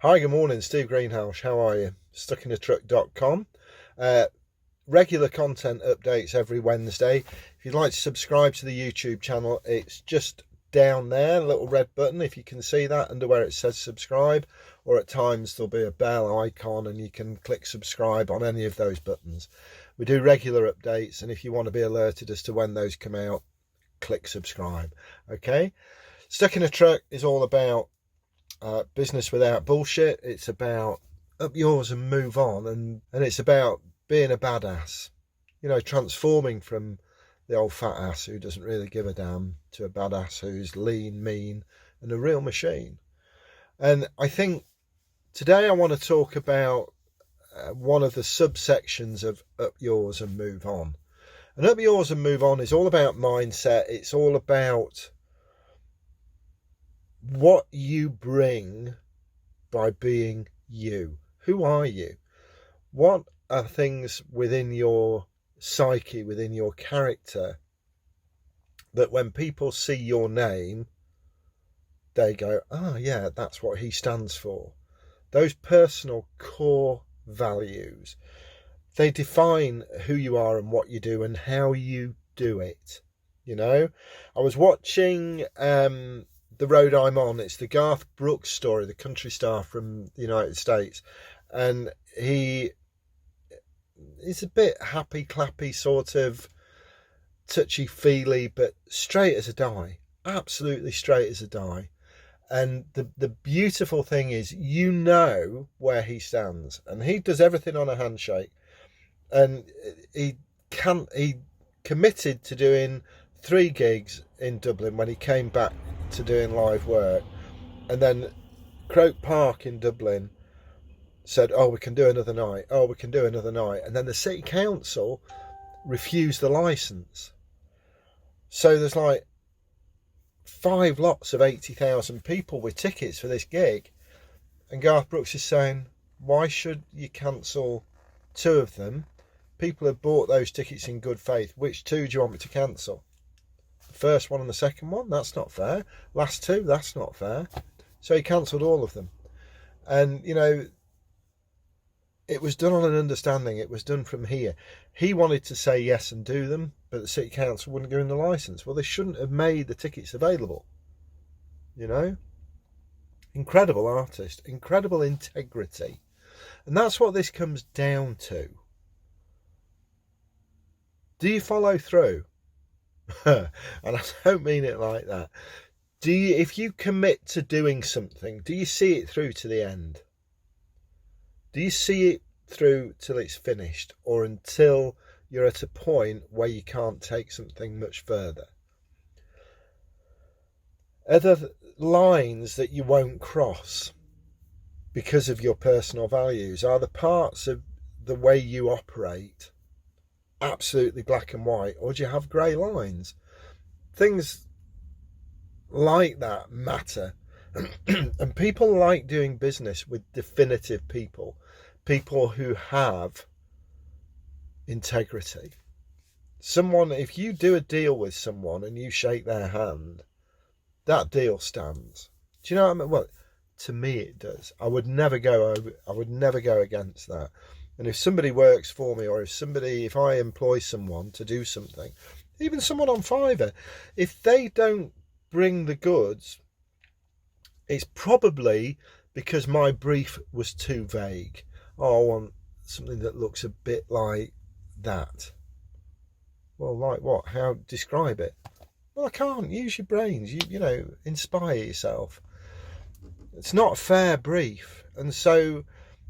Hi, good morning, Steve Greenhalgh. How are you? StuckinaTruck.com. Regular content updates every Wednesday. If you'd like to subscribe to the YouTube channel, it's just down there, a little red button, if you can see that, under where it says subscribe, or at times there'll be a bell icon and you can click subscribe on any of those buttons. We do regular updates, and if you want to be alerted as to when those come out, click subscribe. Okay? Stuck in a Truck is all about business without bullshit. It's about up yours and move on, and it's about being a badass, transforming from the old fat ass who doesn't really give a damn to a badass who's lean, mean, and a real machine. And I think today I want to talk about one of the subsections of up yours and move on. And up yours and move on is all about mindset. It's all about what you bring by being you. Who are you? What are things within your psyche, within your character, that when people see your name, they go, oh yeah, that's what he stands for. Those personal core values, they define who you are and what you do and how you do it. I was watching The Road I'm On. It's the Garth Brooks story, the country star from the United States, and he's a bit happy clappy, sort of touchy feely, but straight as a die, absolutely straight as a die. And the beautiful thing is, where he stands, and he does everything on a handshake. And he committed to doing 3 gigs in Dublin when he came back to doing live work, and then Croke Park in Dublin said, oh, we can do another night, and then the city council refused the license. So there's like 5 lots of 80,000 people with tickets for this gig, and Garth Brooks is saying, why should you cancel 2 of them? People have bought those tickets in good faith. Which 2 do you want me to cancel? The first one and the second one? That's not fair. Last 2? That's not fair. So he cancelled all of them. And, it was done on an understanding. It was done from here. He wanted to say yes and do them, but the city council wouldn't give him the licence. Well, they shouldn't have made the tickets available. Incredible artist. Incredible integrity. And that's what this comes down to. Do you follow through? And I don't mean it like that. If you commit to doing something, do you see it through to the end? Do you see it through till it's finished, or until you're at a point where you can't take something much further? Are there lines that you won't cross because of your personal values? Are the parts of the way you operate absolutely black and white, or do you have grey lines? Things like that matter. And people like doing business with definitive people who have integrity. If you do a deal with someone and you shake their hand, that deal stands. Do you know what I mean? Well, to me it does. I would never go against that. And if somebody works for me, or if I employ someone to do something, even someone on Fiverr, if they don't bring the goods, it's probably because my brief was too vague. Oh, I want something that looks a bit like that. Well, like what? How? Describe it. Well, I can't. Use your brains. Inspire yourself. It's not a fair brief. And so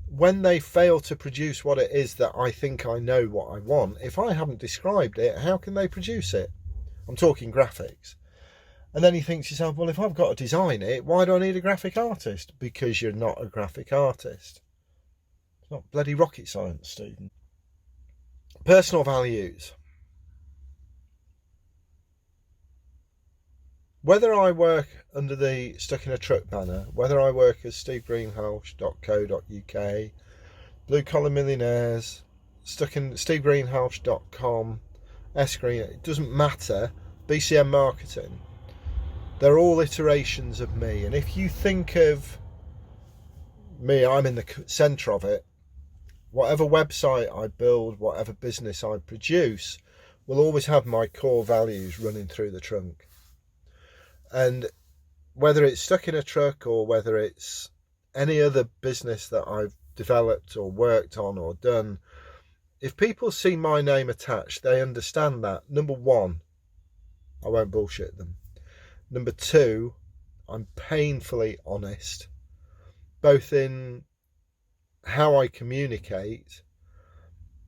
when they fail to produce what it is that I think I know what I want, if I haven't described it, how can they produce it? I'm talking graphics. And then you think to yourself, well, if I've got to design it, why do I need a graphic artist? Because you're not a graphic artist. It's not bloody rocket science, student. Personal values. Whether I work under the Stuck in a Truck banner, whether I work as stevegreenhalgh.co.uk, Blue Collar Millionaires, stevegreenhalgh.com, S-Green, it doesn't matter, BCM Marketing, they're all iterations of me. And if you think of me, I'm in the centre of it. Whatever website I build, whatever business I produce, will always have my core values running through the trunk. And whether it's StuckinaTruck or whether it's any other business that I've developed or worked on or done, if people see my name attached, they understand that, number one, I won't bullshit them. Number two, I'm painfully honest, both in how I communicate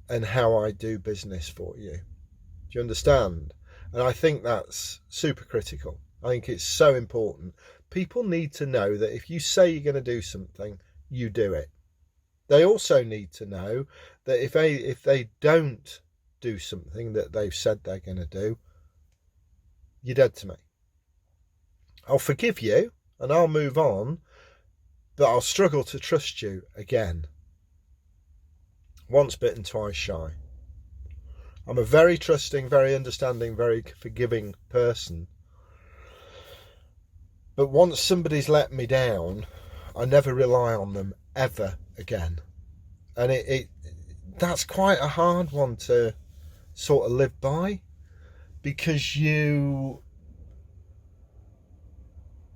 and how I do business for you. Do you understand? And I think that's super critical. I think it's so important. People need to know that if you say you're going to do something, you do it. They also need to know that if they don't do something that they've said they're going to do, you're dead to me. I'll forgive you and I'll move on, but I'll struggle to trust you again. Once bitten, twice shy. I'm a very trusting, very understanding, very forgiving person. But once somebody's let me down, I never rely on them ever again. And that's quite a hard one to sort of live by, because you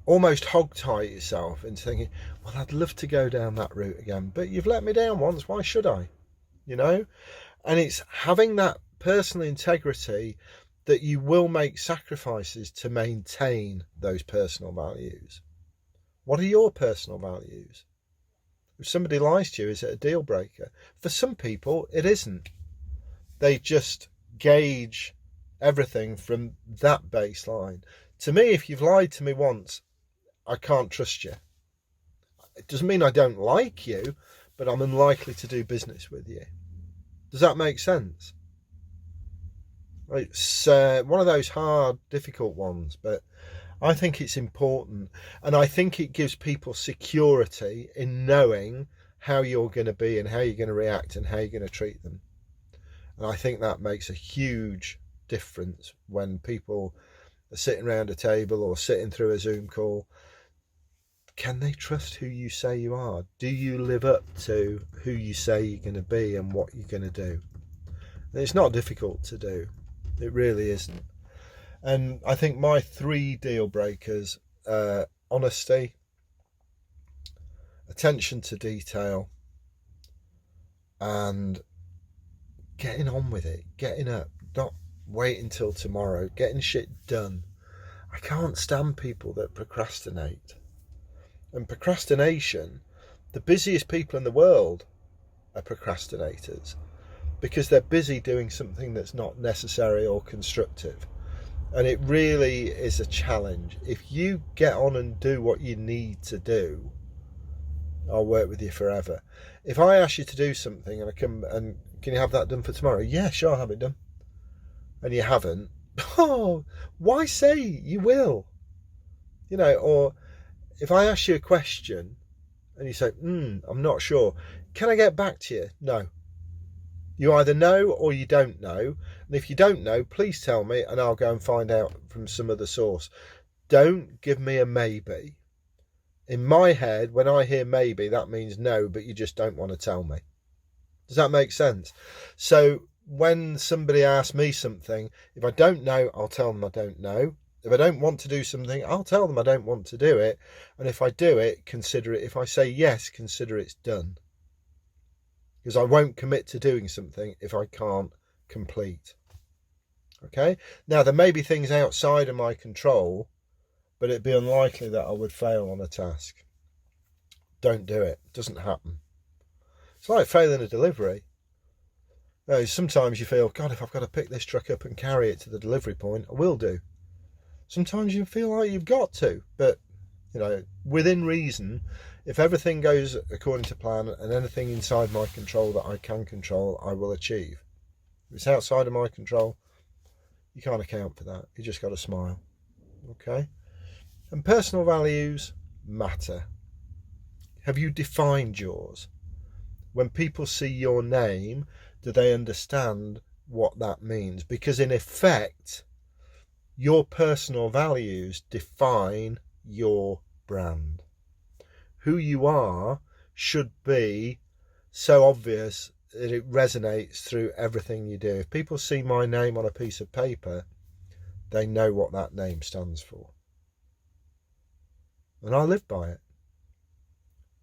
almost hogtie yourself into thinking, well, I'd love to go down that route again, but you've let me down once, why should I? You know? And it's having that personal integrity that you will make sacrifices to maintain those personal values. What are your personal values? If somebody lies to you, is it a deal breaker? For some people, it isn't. They just gauge everything from that baseline. To me, if you've lied to me once, I can't trust you. It doesn't mean I don't like you, but I'm unlikely to do business with you. Does that make sense? It's one of those hard, difficult ones, but I think it's important, and I think it gives people security in knowing how you're going to be and how you're going to react and how you're going to treat them. And I think that makes a huge difference when people are sitting around a table or sitting through a Zoom call. Can they trust who you say you are? Do you live up to who you say you're going to be and what you're going to do? And it's not difficult to do. It really isn't. And I think my 3 deal breakers are honesty, attention to detail, and getting on with it, getting up, not waiting till tomorrow, getting shit done. I can't stand people that procrastinate. And procrastination, the busiest people in the world are procrastinators, because they're busy doing something that's not necessary or constructive. And it really is a challenge. If you get on and do what you need to do, I'll work with you forever. If I ask you to do something and I come and can you have that done for tomorrow? Yeah, sure, I'll have it done. And you haven't. Oh, why say you will? You know, or if I ask you a question and you say, I'm not sure. Can I get back to you? No. You either know or you don't know. And if you don't know, please tell me and I'll go and find out from some other source. Don't give me a maybe. In my head, when I hear maybe, that means no, but you just don't want to tell me. Does that make sense? So when somebody asks me something, if I don't know, I'll tell them I don't know. If I don't want to do something, I'll tell them I don't want to do it. And if I do it, consider it. If I say yes, consider it's done. Because I won't commit to doing something if I can't complete. Okay? Now, there may be things outside of my control, but it'd be unlikely that I would fail on a task. Don't do it. It doesn't happen. It's like failing a delivery. You know, sometimes you feel, God, if I've got to pick this truck up and carry it to the delivery point, I will do. Sometimes you feel like you've got to, but, you know, within reason, if everything goes according to plan and anything inside my control that I can control, I will achieve. If it's outside of my control, you can't account for that. You just got to smile. Okay? And personal values matter. Have you defined yours? When people see your name, do they understand what that means? Because in effect, your personal values define your brand. Who you are should be so obvious that it resonates through everything you do. If people see my name on a piece of paper, they know what that name stands for. And I live by it.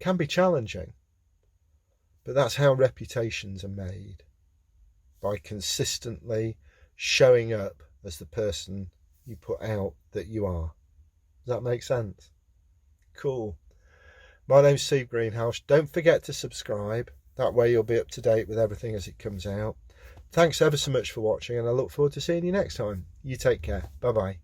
Can be challenging, but that's how reputations are made, by consistently showing up as the person you put out that you are. Does that make sense? Cool. My name's Steve Greenhalgh. Don't forget to subscribe. That way you'll be up to date with everything as it comes out. Thanks ever so much for watching, and I look forward to seeing you next time. You take care. Bye bye.